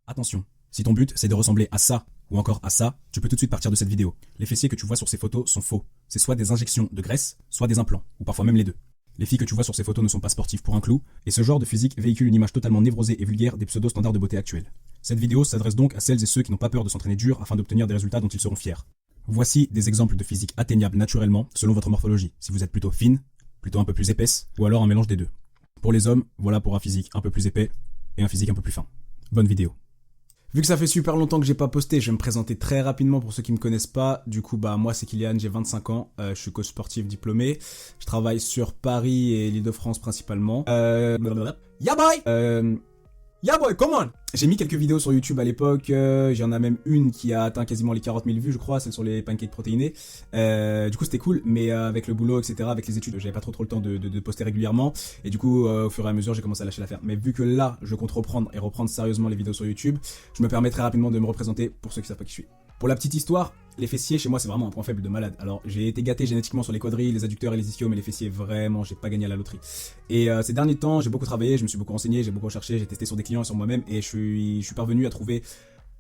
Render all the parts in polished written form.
Attention, si ton but c'est de ressembler à ça ou encore à ça, tu peux tout de suite partir de cette vidéo. Les fessiers que tu vois sur ces photos sont faux. C'est soit des injections de graisse, soit des implants, ou parfois même les deux. Les filles que tu vois sur ces photos ne sont pas sportives pour un clou, et ce genre de physique véhicule une image totalement névrosée et vulgaire des pseudo-standards de beauté actuels. Cette vidéo s'adresse donc à celles et ceux qui n'ont pas peur de s'entraîner dur afin d'obtenir des résultats dont ils seront fiers. Voici des exemples de physique atteignables naturellement selon votre morphologie, si vous êtes plutôt fine, plutôt un peu plus épaisse, ou alors un mélange des deux. Pour les hommes, voilà pour un physique un peu plus épais et un physique un peu plus fin. Bonne vidéo. Vu que ça fait super longtemps que j'ai pas posté, je vais me présenter très rapidement pour ceux qui me connaissent pas. Du coup, moi c'est Kylian, j'ai 25 ans, je suis coach sportif diplômé. Je travaille sur Paris et l'Île-de-France principalement. Yeah boy, come on! J'ai mis quelques vidéos sur YouTube à l'époque, j'en ai même une qui a atteint quasiment les 40 000 vues je crois, celle sur les pancakes protéinés. Du coup c'était cool, mais avec le boulot etc, avec les études, j'avais pas trop le temps de poster régulièrement. Et du coup au fur et à mesure j'ai commencé à lâcher l'affaire. Mais vu que là je compte reprendre sérieusement les vidéos sur YouTube, je me permets très rapidement de me représenter pour ceux qui savent pas qui je suis. Pour la petite histoire, les fessiers chez moi c'est vraiment un point faible de malade. Alors j'ai été gâté génétiquement sur les quadrilles, les adducteurs et les ischios, mais les fessiers vraiment j'ai pas gagné à la loterie. Et ces derniers temps j'ai beaucoup travaillé, je me suis beaucoup renseigné, j'ai beaucoup recherché, j'ai testé sur des clients et sur moi-même et je suis parvenu à trouver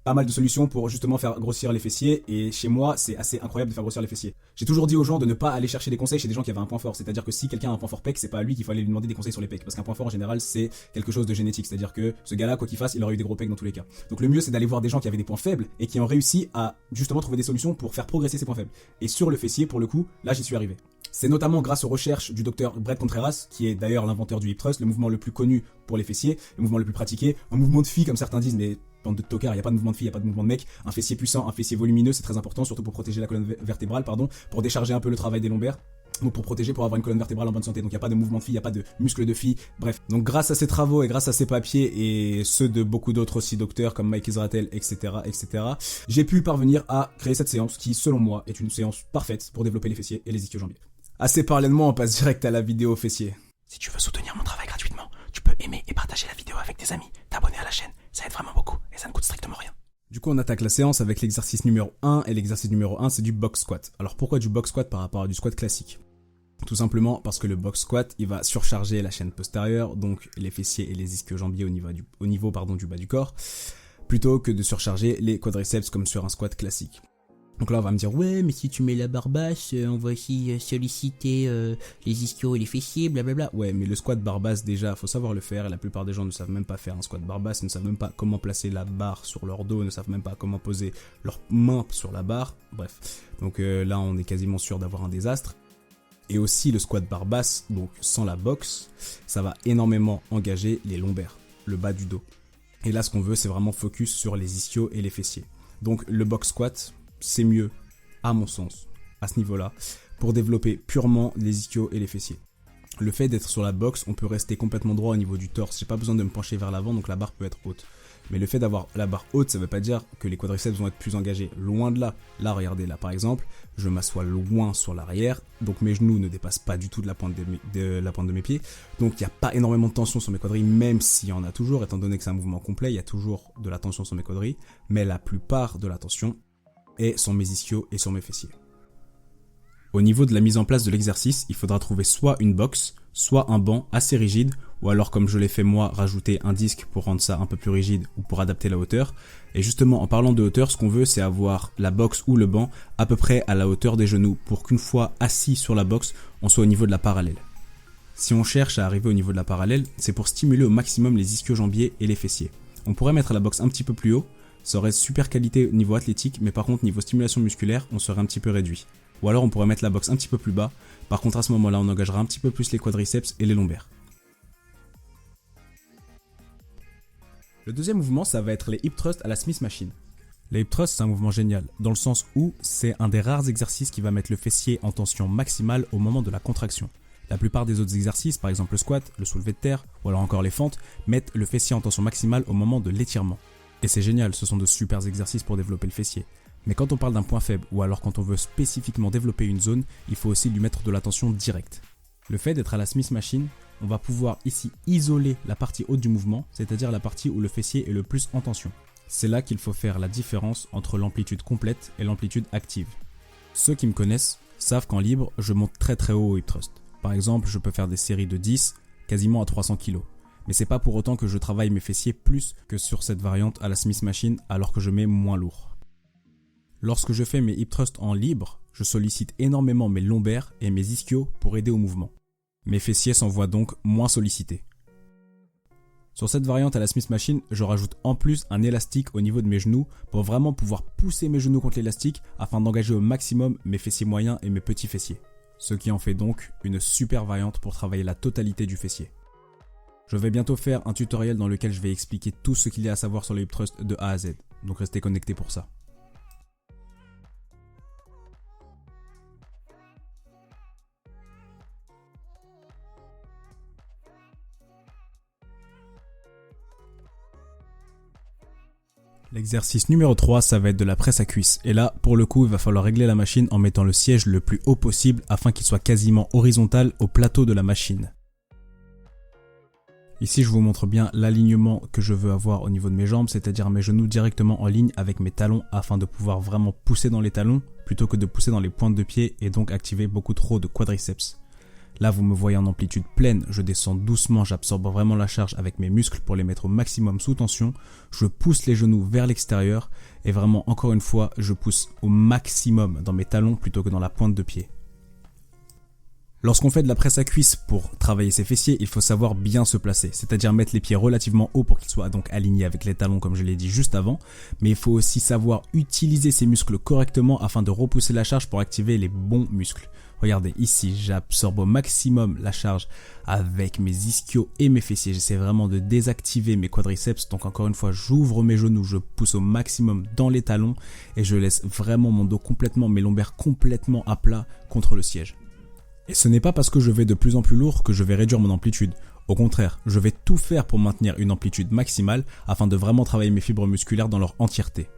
pas mal de solutions pour justement faire grossir les fessiers. Et chez moi c'est assez incroyable de faire grossir les fessiers. J'ai toujours dit aux gens de ne pas aller chercher des conseils chez des gens qui avaient un point fort. C'est-à-dire que si quelqu'un a un point fort pec, c'est pas à lui qu'il faut aller lui demander des conseils sur les pecs, parce qu'un point fort en général c'est quelque chose de génétique. C'est-à-dire que ce gars-là quoi qu'il fasse il aurait eu des gros pecs dans tous les cas. Donc le mieux c'est d'aller voir des gens qui avaient des points faibles et qui ont réussi à justement trouver des solutions pour faire progresser ces points faibles. Et sur le fessier pour le coup là j'y suis arrivé. C'est notamment grâce aux recherches du docteur Brett Contreras, qui est d'ailleurs l'inventeur du hip thrust, le mouvement le plus connu pour les fessiers, le mouvement le plus pratiqué, un mouvement de fille comme certains disent, mais bande de tocards, il n'y a pas de mouvement de fille, il n'y a pas de mouvement de mec. Un fessier puissant, un fessier volumineux, c'est très important, surtout pour protéger la colonne vertébrale, pour décharger un peu le travail des lombaires. Donc pour protéger, pour avoir une colonne vertébrale en bonne santé. Donc il n'y a pas de mouvement de fille, il n'y a pas de muscle de fille, bref. Donc grâce à ces travaux et grâce à ces papiers et ceux de beaucoup d'autres aussi docteurs comme Mike Israetel, etc., j'ai pu parvenir à créer cette séance qui, selon moi, est une séance parfaite pour développer les fessiers et les ischio-jambiers. Assez parlé de moi, on passe direct à la vidéo fessier. Si tu veux soutenir mon travail gratuitement, tu peux aimer et partager la vidéo avec tes amis, t'abonner à la chaîne, ça aide vraiment beaucoup et ça ne coûte strictement rien. Du coup on attaque la séance avec l'exercice numéro 1 et l'exercice numéro 1 c'est du box squat. Alors pourquoi du box squat par rapport à du squat classique ? Tout simplement parce que le box squat il va surcharger la chaîne postérieure, donc les fessiers et les ischio-jambiers au niveau du bas du corps, plutôt que de surcharger les quadriceps comme sur un squat classique. Donc là on va me dire ouais mais si tu mets la barre basse on va aussi solliciter les ischios et les fessiers blablabla. Ouais mais le squat barre basse déjà faut savoir le faire et la plupart des gens ne savent même pas faire un squat barre basse, ne savent même pas comment placer la barre sur leur dos, ne savent même pas comment poser leurs mains sur la barre, bref. Donc là on est quasiment sûr d'avoir un désastre. Et aussi le squat barre basse, donc sans la boxe, ça va énormément engager les lombaires, le bas du dos. Et là ce qu'on veut c'est vraiment focus sur les ischios et les fessiers. Donc le box squat c'est mieux, à mon sens, à ce niveau-là, pour développer purement les ischios et les fessiers. Le fait d'être sur la boxe, on peut rester complètement droit au niveau du torse, j'ai pas besoin de me pencher vers l'avant, donc la barre peut être haute. Mais le fait d'avoir la barre haute, ça veut pas dire que les quadriceps vont être plus engagés, loin de là. Là, regardez, là par exemple, je m'assois loin sur l'arrière, donc mes genoux ne dépassent pas du tout de la pointe de mes pieds, donc il n'y a pas énormément de tension sur mes quadrilles, même s'il y en a toujours, étant donné que c'est un mouvement complet, il y a toujours de la tension sur mes quadrilles, mais la plupart de la tension et sur mes ischios et sur mes fessiers. Au niveau de la mise en place de l'exercice, il faudra trouver soit une box, soit un banc assez rigide, ou alors comme je l'ai fait moi, rajouter un disque pour rendre ça un peu plus rigide ou pour adapter la hauteur. Et justement, en parlant de hauteur, ce qu'on veut c'est avoir la box ou le banc à peu près à la hauteur des genoux, pour qu'une fois assis sur la box, on soit au niveau de la parallèle. Si on cherche à arriver au niveau de la parallèle, c'est pour stimuler au maximum les ischio-jambiers et les fessiers. On pourrait mettre la box un petit peu plus haut, ça aurait super qualité au niveau athlétique, mais par contre niveau stimulation musculaire, on serait un petit peu réduit. Ou alors on pourrait mettre la box un petit peu plus bas, par contre à ce moment-là on engagera un petit peu plus les quadriceps et les lombaires. Le deuxième mouvement ça va être les hip thrusts à la Smith Machine. Les hip thrusts c'est un mouvement génial, dans le sens où c'est un des rares exercices qui va mettre le fessier en tension maximale au moment de la contraction. La plupart des autres exercices, par exemple le squat, le soulevé de terre, ou alors encore les fentes, mettent le fessier en tension maximale au moment de l'étirement. Et c'est génial, ce sont de super exercices pour développer le fessier. Mais quand on parle d'un point faible, ou alors quand on veut spécifiquement développer une zone, il faut aussi lui mettre de la tension directe. Le fait d'être à la Smith Machine, on va pouvoir ici isoler la partie haute du mouvement, c'est-à-dire la partie où le fessier est le plus en tension. C'est là qu'il faut faire la différence entre l'amplitude complète et l'amplitude active. Ceux qui me connaissent savent qu'en libre, je monte très haut au hip thrust. Par exemple, je peux faire des séries de 10, quasiment à 300 kg. Mais c'est pas pour autant que je travaille mes fessiers plus que sur cette variante à la Smith Machine alors que je mets moins lourd. Lorsque je fais mes hip thrusts en libre, je sollicite énormément mes lombaires et mes ischios pour aider au mouvement. Mes fessiers s'en voient donc moins sollicités. Sur cette variante à la Smith Machine, je rajoute en plus un élastique au niveau de mes genoux pour vraiment pouvoir pousser mes genoux contre l'élastique afin d'engager au maximum mes fessiers moyens et mes petits fessiers. Ce qui en fait donc une super variante pour travailler la totalité du fessier. Je vais bientôt faire un tutoriel dans lequel je vais expliquer tout ce qu'il y a à savoir sur le hip thrust de A à Z, donc restez connectés pour ça. L'exercice numéro 3, ça va être de la presse à cuisse. Et là, pour le coup, il va falloir régler la machine en mettant le siège le plus haut possible afin qu'il soit quasiment horizontal au plateau de la machine. Ici, je vous montre bien l'alignement que je veux avoir au niveau de mes jambes, c'est-à-dire mes genoux directement en ligne avec mes talons afin de pouvoir vraiment pousser dans les talons plutôt que de pousser dans les pointes de pied et donc activer beaucoup trop de quadriceps. Là, vous me voyez en amplitude pleine, je descends doucement, j'absorbe vraiment la charge avec mes muscles pour les mettre au maximum sous tension. Je pousse les genoux vers l'extérieur et vraiment, encore une fois, je pousse au maximum dans mes talons plutôt que dans la pointe de pied. Lorsqu'on fait de la presse à cuisse pour travailler ses fessiers, il faut savoir bien se placer, c'est-à-dire mettre les pieds relativement hauts pour qu'ils soient donc alignés avec les talons comme je l'ai dit juste avant, mais il faut aussi savoir utiliser ces muscles correctement afin de repousser la charge pour activer les bons muscles. Regardez, ici, j'absorbe au maximum la charge avec mes ischios et mes fessiers. J'essaie vraiment de désactiver mes quadriceps. Donc encore une fois, j'ouvre mes genoux, je pousse au maximum dans les talons et je laisse vraiment mon dos complètement, mes lombaires complètement à plat contre le siège. Et ce n'est pas parce que je vais de plus en plus lourd que je vais réduire mon amplitude. Au contraire, je vais tout faire pour maintenir une amplitude maximale afin de vraiment travailler mes fibres musculaires dans leur entièreté.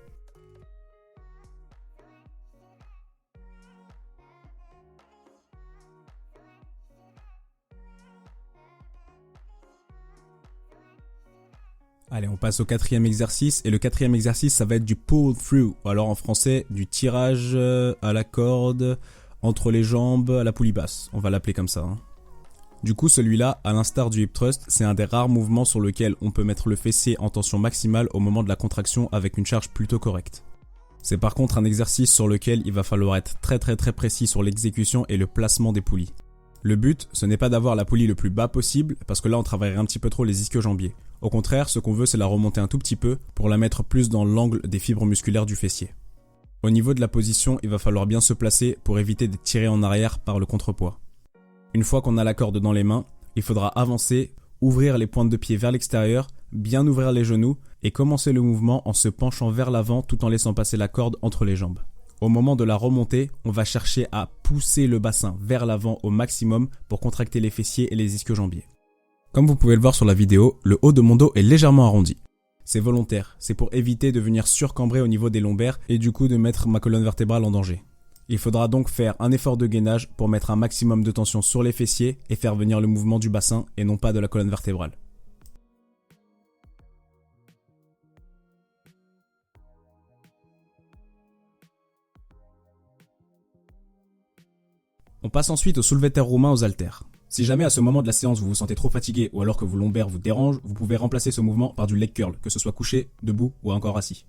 Allez, on passe au quatrième exercice. Et le quatrième exercice, ça va être du pull through. Ou alors en français, du tirage à la corde entre les jambes à la poulie basse. On va l'appeler comme ça. Du coup, celui-là, à l'instar du hip thrust, c'est un des rares mouvements sur lequel on peut mettre le fessier en tension maximale au moment de la contraction avec une charge plutôt correcte. C'est par contre un exercice sur lequel il va falloir être très précis sur l'exécution et le placement des poulies. Le but, ce n'est pas d'avoir la poulie le plus bas possible, parce que là on travaillerait un petit peu trop les ischio-jambiers. Au contraire, ce qu'on veut c'est la remonter un tout petit peu pour la mettre plus dans l'angle des fibres musculaires du fessier. Au niveau de la position, il va falloir bien se placer pour éviter d'être tiré en arrière par le contrepoids. Une fois qu'on a la corde dans les mains, il faudra avancer, ouvrir les pointes de pied vers l'extérieur, bien ouvrir les genoux et commencer le mouvement en se penchant vers l'avant tout en laissant passer la corde entre les jambes. Au moment de la remontée, on va chercher à pousser le bassin vers l'avant au maximum pour contracter les fessiers et les ischio-jambiers. Comme vous pouvez le voir sur la vidéo, le haut de mon dos est légèrement arrondi. C'est volontaire, c'est pour éviter de venir surcambrer au niveau des lombaires et du coup de mettre ma colonne vertébrale en danger. Il faudra donc faire un effort de gainage pour mettre un maximum de tension sur les fessiers et faire venir le mouvement du bassin et non pas de la colonne vertébrale. On passe ensuite au soulevé de terre roumain aux haltères. Si jamais à ce moment de la séance vous vous sentez trop fatigué ou alors que vos lombaires vous dérangent, vous pouvez remplacer ce mouvement par du leg curl, que ce soit couché, debout ou encore assis.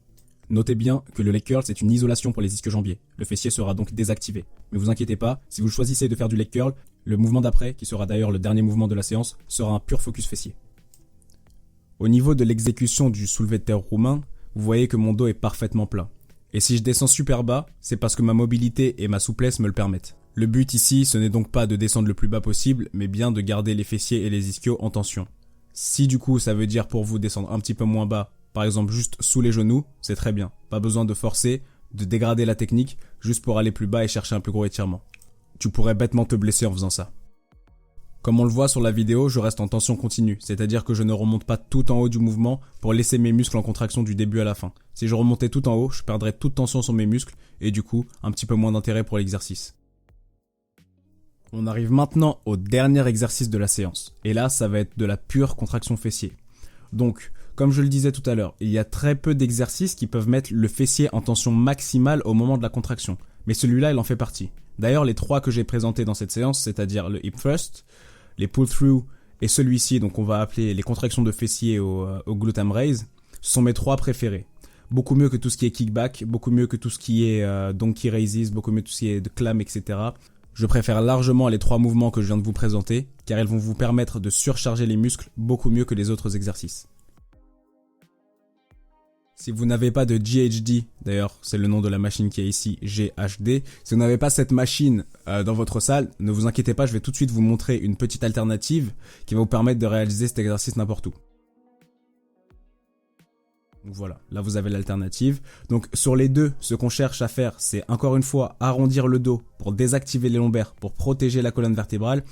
Notez bien que le leg curl c'est une isolation pour les ischio-jambiers. Le fessier sera donc désactivé. Mais vous inquiétez pas, si vous choisissez de faire du leg curl, le mouvement d'après, qui sera d'ailleurs le dernier mouvement de la séance, sera un pur focus fessier. Au niveau de l'exécution du soulevé de terre roumain, vous voyez que mon dos est parfaitement plat. Et si je descends super bas, c'est parce que ma mobilité et ma souplesse me le permettent. Le but ici, ce n'est donc pas de descendre le plus bas possible, mais bien de garder les fessiers et les ischios en tension. Si du coup ça veut dire pour vous descendre un petit peu moins bas, par exemple juste sous les genoux, c'est très bien. Pas besoin de forcer, de dégrader la technique, juste pour aller plus bas et chercher un plus gros étirement. Tu pourrais bêtement te blesser en faisant ça. Comme on le voit sur la vidéo, je reste en tension continue, c'est-à-dire que je ne remonte pas tout en haut du mouvement pour laisser mes muscles en contraction du début à la fin. Si je remontais tout en haut, je perdrais toute tension sur mes muscles et du coup, un petit peu moins d'intérêt pour l'exercice. On arrive maintenant au dernier exercice de la séance. Et là, ça va être de la pure contraction fessier. Donc, comme je le disais tout à l'heure, il y a très peu d'exercices qui peuvent mettre le fessier en tension maximale au moment de la contraction. Mais celui-là, il en fait partie. D'ailleurs, les trois que j'ai présentés dans cette séance, c'est-à-dire le hip thrust, les pull through et celui-ci, donc on va appeler les contractions de fessier au gluteum raise, ce sont mes 3 préférés. Beaucoup mieux que tout ce qui est kickback, beaucoup mieux que tout ce qui est donkey raises, beaucoup mieux que tout ce qui est de clam, etc. Je préfère largement les 3 mouvements que je viens de vous présenter, car ils vont vous permettre de surcharger les muscles beaucoup mieux que les autres exercices. Si vous n'avez pas de GHD, d'ailleurs c'est le nom de la machine qui est ici, GHD, si vous n'avez pas cette machine dans votre salle, ne vous inquiétez pas, je vais tout de suite vous montrer une petite alternative qui va vous permettre de réaliser cet exercice n'importe où. Donc voilà, là vous avez l'alternative. Donc sur les deux, ce qu'on cherche à faire, c'est encore une fois arrondir le dos pour désactiver les lombaires, pour protéger la colonne vertébrale.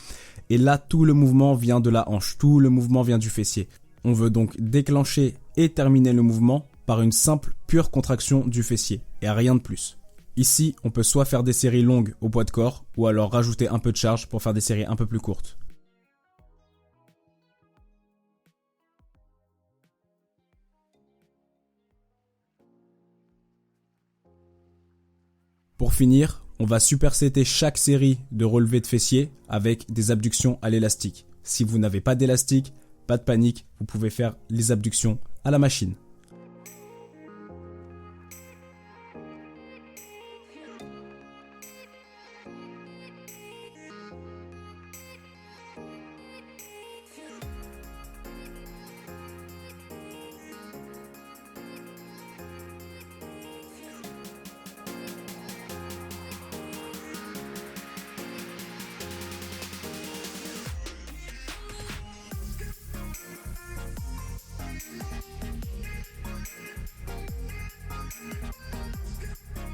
Et là, tout le mouvement vient de la hanche, tout le mouvement vient du fessier. On veut donc déclencher et terminer le mouvement par une simple pure contraction du fessier et rien de plus. Ici, on peut soit faire des séries longues au poids de corps ou alors rajouter un peu de charge pour faire des séries un peu plus courtes. Pour finir, on va superseter chaque série de relevés de fessiers avec des abductions à l'élastique. Si vous n'avez pas d'élastique, pas de panique, vous pouvez faire les abductions à la machine.